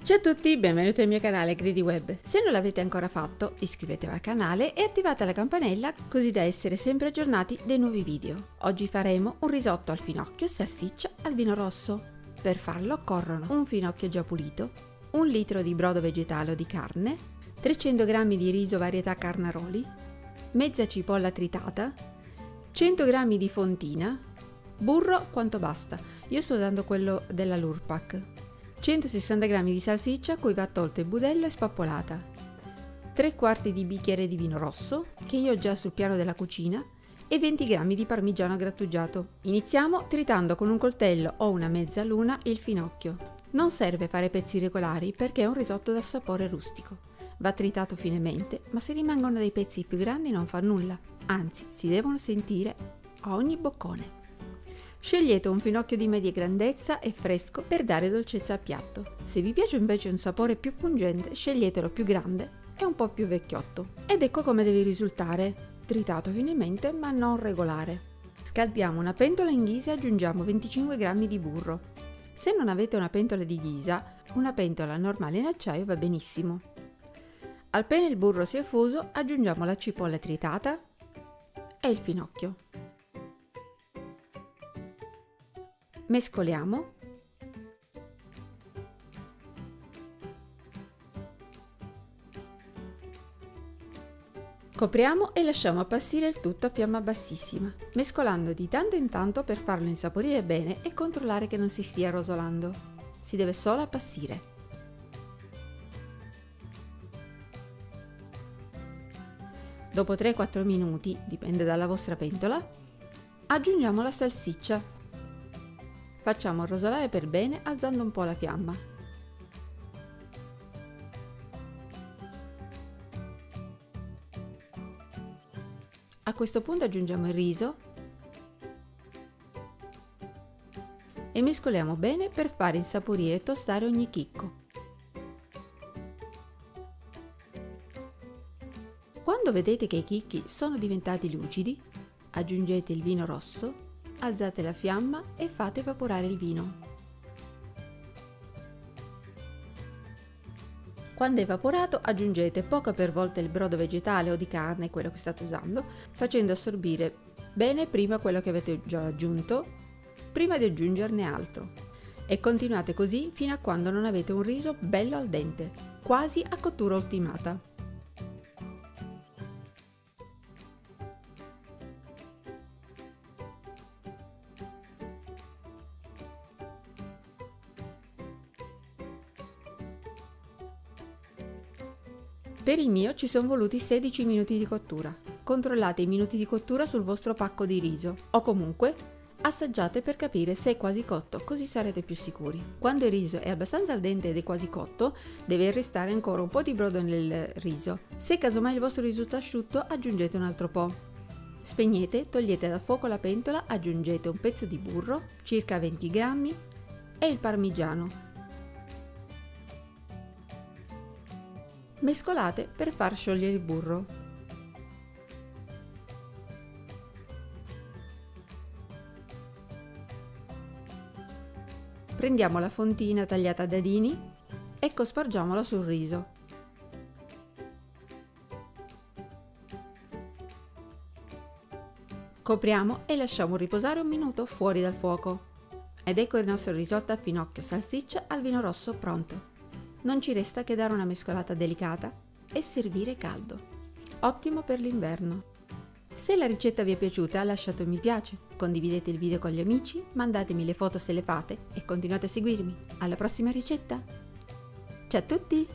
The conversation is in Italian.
Ciao a tutti, benvenuti al mio canale GreedyWeb. Se non l'avete ancora fatto, iscrivetevi al canale e attivate la campanella così da essere sempre aggiornati dei nuovi video. Oggi faremo un risotto al finocchio, salsiccia al vino rosso. Per farlo occorrono un finocchio già pulito, un litro di brodo vegetale o di carne, 300 g di riso varietà Carnaroli, mezza cipolla tritata, 100 g di fontina, burro quanto basta, io sto usando quello della Lurpak, 160 g di salsiccia a cui va tolto il budello e spappolata, 3/4 di bicchiere di vino rosso che io ho già sul piano della cucina e 20 g di parmigiano grattugiato. Iniziamo tritando con un coltello o una mezzaluna il finocchio. Non serve fare pezzi regolari perché è un risotto dal sapore rustico. Va tritato finemente, ma se rimangono dei pezzi più grandi non fa nulla, anzi si devono sentire a ogni boccone. Scegliete un finocchio di media grandezza e fresco per dare dolcezza al piatto. Se vi piace invece un sapore più pungente, sceglietelo più grande e un po' più vecchiotto. Ed ecco come deve risultare, tritato finemente ma non regolare. Scaldiamo una pentola in ghisa e aggiungiamo 25 g di burro. Se non avete una pentola di ghisa, una pentola normale in acciaio va benissimo. Appena il burro si è fuso, aggiungiamo la cipolla tritata e il finocchio. Mescoliamo. Copriamo e lasciamo appassire il tutto a fiamma bassissima, mescolando di tanto in tanto per farlo insaporire bene e controllare che non si stia rosolando. Si deve solo appassire. Dopo 3-4 minuti, dipende dalla vostra pentola, aggiungiamo la salsiccia. Facciamo rosolare per bene alzando un po' la fiamma. A questo punto aggiungiamo il riso e mescoliamo bene per far insaporire e tostare ogni chicco. Quando vedete che i chicchi sono diventati lucidi, aggiungete il vino rosso, alzate la fiamma e fate evaporare il vino. Quando è evaporato aggiungete poco per volta il brodo vegetale o di carne, quello che state usando, facendo assorbire bene prima quello che avete già aggiunto, prima di aggiungerne altro. E continuate così fino a quando non avete un riso bello al dente, quasi a cottura ultimata. Per il mio ci sono voluti 16 minuti di cottura. Controllate i minuti di cottura sul vostro pacco di riso o comunque assaggiate per capire se è quasi cotto, così sarete più sicuri. Quando il riso è abbastanza al dente ed è quasi cotto, deve restare ancora un po' di brodo nel riso. Se casomai il vostro risulta asciutto, aggiungete un altro po'. Spegnete, togliete dal fuoco la pentola, aggiungete un pezzo di burro, circa 20 g, e il parmigiano. Mescolate per far sciogliere il burro. Prendiamo la fontina tagliata a dadini e cospargiamola sul riso. Copriamo e lasciamo riposare un minuto fuori dal fuoco. Ed ecco il nostro risotto al finocchio salsiccia al vino rosso pronto. Non ci resta che dare una mescolata delicata e servire caldo. Ottimo per l'inverno. Se la ricetta vi è piaciuta, lasciate un mi piace, condividete il video con gli amici, mandatemi le foto se le fate e continuate a seguirmi. Alla prossima ricetta! Ciao a tutti!